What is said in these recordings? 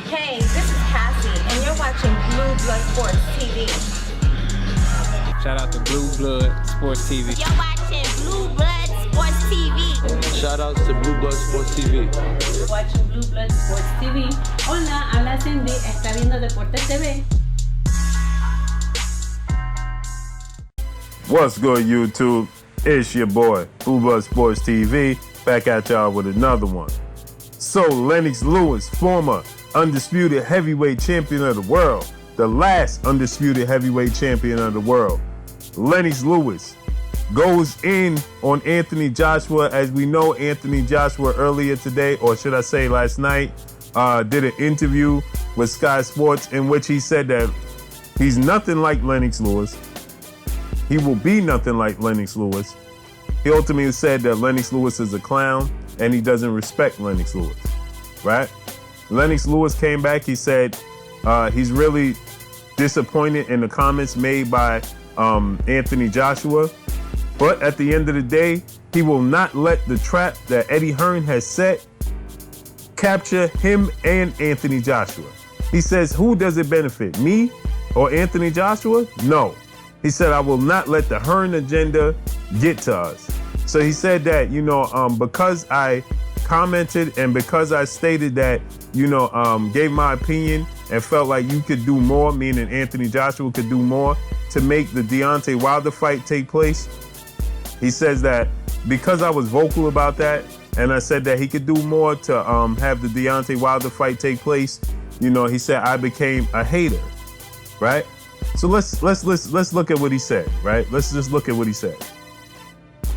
Hey, this is Cassie, and you're watching Blue Blood Sports TV. Shout out to Blue Blood Sports TV. You're watching Blue Blood Sports TV. Shout outs to Blue Blood Sports TV. You're watching Blue Blood Sports TV. Hola, habla Cindy, está viendo Deportes TV. What's good, YouTube? It's your boy, Blue Blood Sports TV, back at y'all with another one. So, Lennox Lewis, former undisputed heavyweight champion of the world, the last undisputed heavyweight champion of the world, Lennox Lewis, goes in on Anthony Joshua. As we know, Anthony Joshua earlier today, or should I say last night, did an interview with Sky Sports in which he said that he's nothing like Lennox Lewis. He will be nothing like Lennox Lewis. He ultimately said that Lennox Lewis is a clown and he doesn't respect Lennox Lewis, right? Lennox Lewis came back. He said he's really disappointed in the comments made by Anthony Joshua. But at the end of the day, he will not let the trap that Eddie Hearn has set capture him and Anthony Joshua. He says, who does it benefit, me or Anthony Joshua? No. He said, I will not let the Hearn agenda get to us. So he said that, because I commented and because I stated that, gave my opinion and felt like you could do more, meaning Anthony Joshua could do more to make the Deontay Wilder fight take place. He says that because I was vocal about that and I said that he could do more to have the Deontay Wilder fight take place, he said I became a hater, right? So let's look at what he said, right? Let's just look at what he said.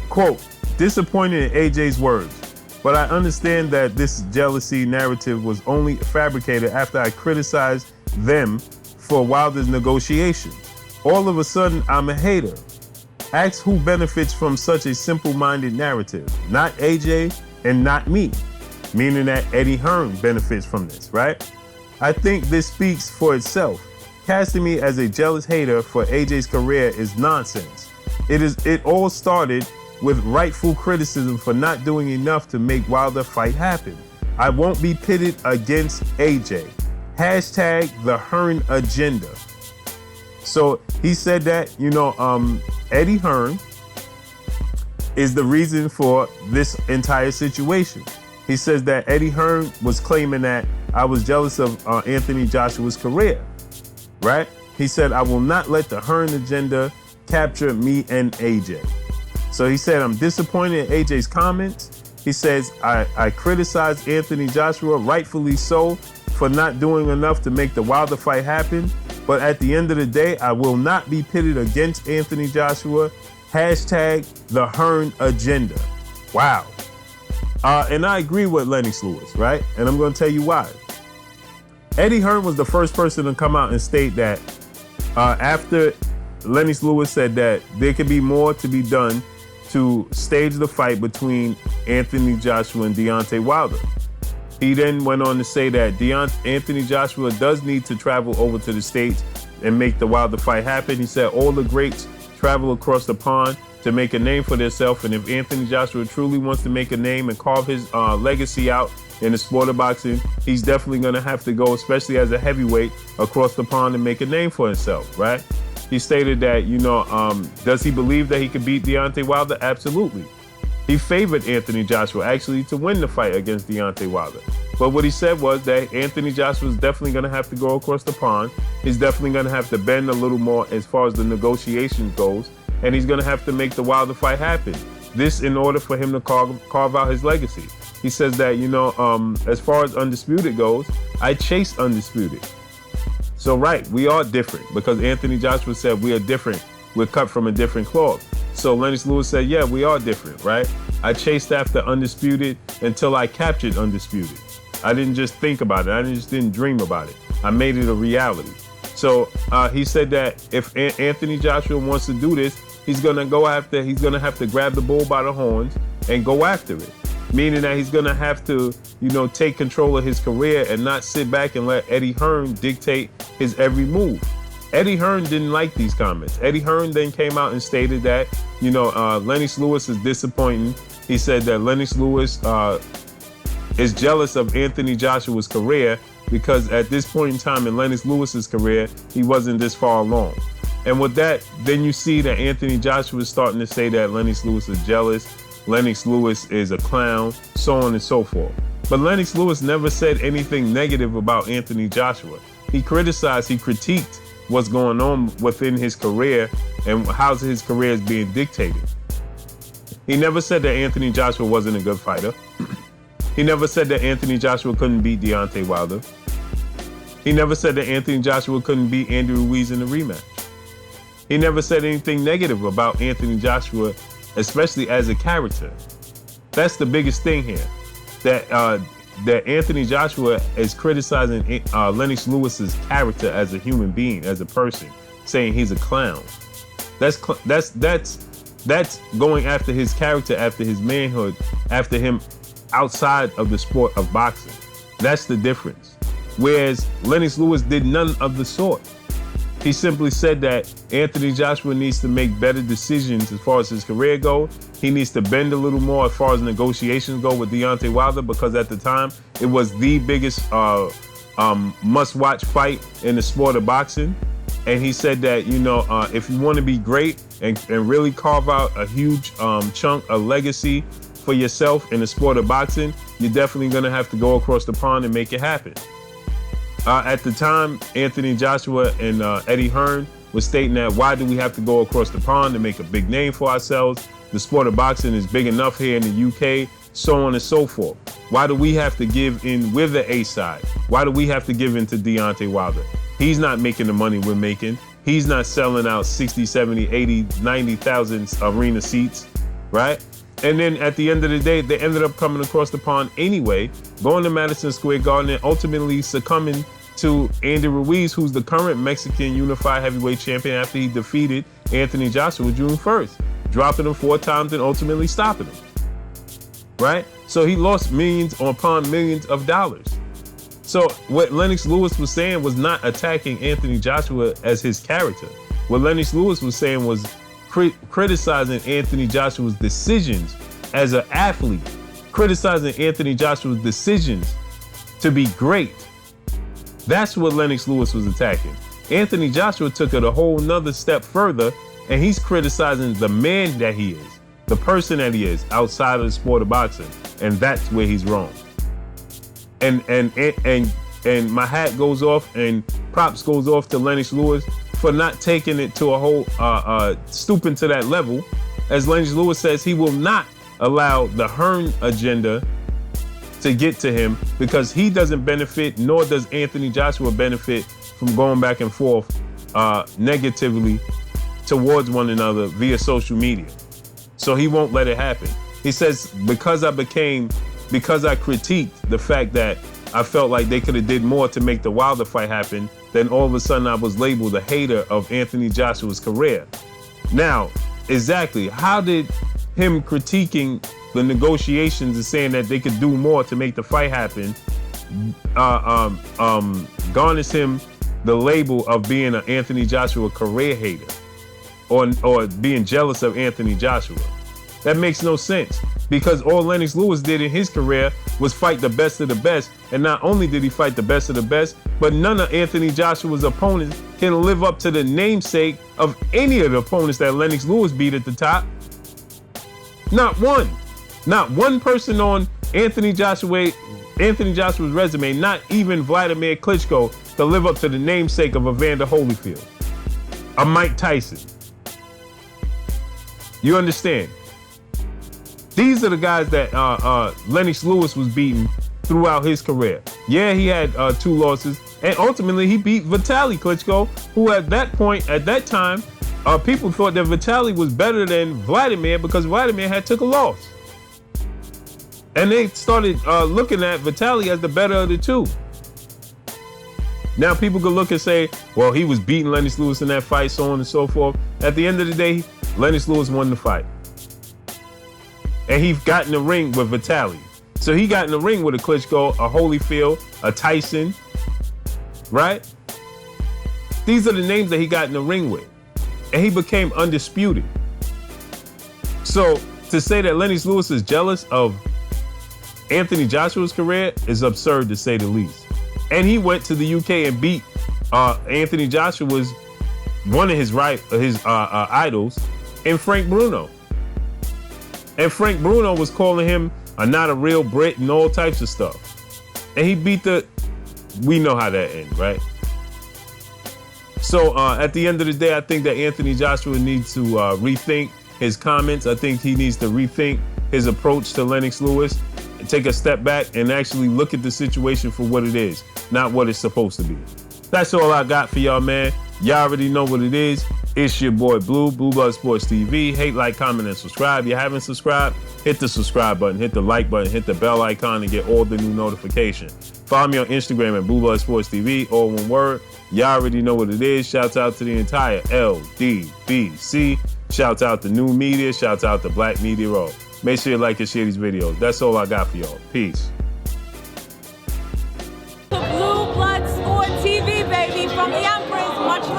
Quote, disappointed in AJ's words, but I understand that this jealousy narrative was only fabricated after I criticized them for Wilder's negotiations. All of a sudden, I'm a hater. Ask who benefits from such a simple-minded narrative. Not AJ and not me, meaning that Eddie Hearn benefits from this, right? I think this speaks for itself. Casting me as a jealous hater for AJ's career is nonsense. It all started with rightful criticism for not doing enough to make Wilder fight happen. I won't be pitted against AJ. Hashtag the Hearn agenda. So he said that, Eddie Hearn is the reason for this entire situation. He says that Eddie Hearn was claiming that I was jealous of Anthony Joshua's career, right? He said, I will not let the Hearn agenda capture me and AJ. So he said, I'm disappointed in AJ's comments. He says, I criticized Anthony Joshua, rightfully so, for not doing enough to make the Wilder fight happen. But at the end of the day, I will not be pitted against Anthony Joshua. Hashtag the Hearn agenda. Wow. And I agree with Lennox Lewis, right? And I'm going to tell you why. Eddie Hearn was the first person to come out and state that after Lennox Lewis said that there could be more to be done to stage the fight between Anthony Joshua and Deontay Wilder. He then went on to say that Anthony Joshua does need to travel over to the States and make the Wilder fight happen. He said all the greats travel across the pond to make a name for themselves, and if Anthony Joshua truly wants to make a name and carve his legacy out in the sport of boxing, he's definitely going to have to go, especially as a heavyweight, across the pond and make a name for himself, right? He stated that, does he believe that he could beat Deontay Wilder? Absolutely. He favored Anthony Joshua actually to win the fight against Deontay Wilder. But what he said was that Anthony Joshua is definitely going to have to go across the pond. He's definitely going to have to bend a little more as far as the negotiation goes. And he's going to have to make the Wilder fight happen. This in order for him to carve out his legacy. He says that, as far as Undisputed goes, I chased Undisputed. So, right, we are different because Anthony Joshua said we are different. We're cut from a different cloth. So Lennox Lewis said, yeah, we are different, right? I chased after Undisputed until I captured Undisputed. I didn't just think about it. I just didn't dream about it. I made it a reality. So he said that if Anthony Joshua wants to do this, he's going to have to grab the bull by the horns and go after it. Meaning that he's going to have to, take control of his career and not sit back and let Eddie Hearn dictate his every move. Eddie Hearn didn't like these comments. Eddie Hearn then came out and stated that, Lennox Lewis is disappointing. He said that Lennox Lewis is jealous of Anthony Joshua's career because at this point in time in Lennox Lewis's career, he wasn't this far along. And with that, then you see that Anthony Joshua is starting to say that Lennox Lewis is jealous, Lennox Lewis is a clown, so on and so forth. But Lennox Lewis never said anything negative about Anthony Joshua. He criticized, he critiqued what's going on within his career and how his career is being dictated. He never said that Anthony Joshua wasn't a good fighter. He never said that Anthony Joshua couldn't beat Deontay Wilder. He never said that Anthony Joshua couldn't beat Andy Ruiz in the rematch. He never said anything negative about Anthony Joshua, especially as a character. That's the biggest thing here. That Anthony Joshua is criticizing Lennox Lewis's character as a human being, as a person, saying he's a clown. That's going after his character, after his manhood, after him outside of the sport of boxing. That's the difference. Whereas Lennox Lewis did none of the sort. He simply said that Anthony Joshua needs to make better decisions as far as his career goes. He needs to bend a little more as far as negotiations go with Deontay Wilder, because at the time it was the biggest must-watch fight in the sport of boxing. And he said that, if you want to be great and really carve out a huge chunk of legacy for yourself in the sport of boxing, you're definitely going to have to go across the pond and make it happen. At the time, Anthony Joshua and Eddie Hearn was stating that, why do we have to go across the pond to make a big name for ourselves? The sport of boxing is big enough here in the UK, so on and so forth. Why do we have to give in with the A side? Why do we have to give in to Deontay Wilder? He's not making the money we're making. He's not selling out 60, 70, 80, 90,000 arena seats, right? And then at the end of the day, they ended up coming across the pond anyway, going to Madison Square Garden and ultimately succumbing to Andy Ruiz, who's the current Mexican unified heavyweight champion, after he defeated Anthony Joshua June 1st, dropping him 4 times and ultimately stopping him, right? So he lost millions upon millions of dollars. So what Lennox Lewis was saying was not attacking Anthony Joshua as his character. What Lennox Lewis was saying was criticizing Anthony Joshua's decisions as an athlete, criticizing Anthony Joshua's decisions to be great. That's what Lennox Lewis was attacking. Anthony Joshua took it a whole nother step further, and he's criticizing the man that he is, the person that he is outside of the sport of boxing, and that's where he's wrong. And my hat goes off and props goes off to Lennox Lewis for not taking it to a whole stooping to that level. As Lennox Lewis says, he will not allow the Hearn agenda to get to him, because he doesn't benefit, nor does Anthony Joshua benefit from going back and forth negatively towards one another via social media. So he won't let it happen. He says, because I critiqued the fact that I felt like they could have did more to make the Wilder fight happen, then all of a sudden I was labeled a hater of Anthony Joshua's career. Now, exactly, how did him critiquing the negotiations and saying that they could do more to make the fight happen garnish him the label of being an Anthony Joshua career hater or being jealous of Anthony Joshua? That makes no sense, because all Lennox Lewis did in his career was fight the best of the best. And not only did he fight the best of the best, but none of Anthony Joshua's opponents can live up to the namesake of any of the opponents that Lennox Lewis beat at the top. Not one. Not one person on Anthony Joshua's resume, not even Vladimir Klitschko, to live up to the namesake of Evander Holyfield, a Mike Tyson. You understand? These are the guys that Lennox Lewis was beating throughout his career. Yeah, he had 2 losses, and ultimately he beat Vitaly Klitschko, who at that time, people thought that Vitaly was better than Vladimir because Vladimir had took a loss. And they started looking at Vitaly as the better of the two. Now people could look and say, well, he was beating Lennox Lewis in that fight, so on and so forth. At the end of the day, Lennox Lewis won the fight. And he got in the ring with Vitaly. So he got in the ring with a Klitschko, a Holyfield, a Tyson, right? These are the names that he got in the ring with. And he became undisputed. So to say that Lennox Lewis is jealous of Anthony Joshua's career is absurd, to say the least. And he went to the UK and beat Anthony Joshua's one of his idols in Frank Bruno. And Frank Bruno was calling him not a real Brit and all types of stuff. And he beat we know how that ended, right? So at the end of the day, I think that Anthony Joshua needs to rethink his comments. I think he needs to rethink his approach to Lennox Lewis and take a step back and actually look at the situation for what it is, not what it's supposed to be. That's all I got for y'all, man. Y'all already know what it is. It's your boy Blue Blood Sports TV. Hate, like, comment, and subscribe. If you haven't subscribed, hit the subscribe button, hit the like button, hit the bell icon to get all the new notifications. Follow me on Instagram at Blue Blood Sports TV, all one word. Y'all already know what it is. Shouts out to the entire LDBC. Shouts out to New Media. Shouts out to Black Media Row. Make sure you like and share these videos. That's all I got for y'all. Peace. Blue Blood Sport TV, baby, from the Empress. Much love.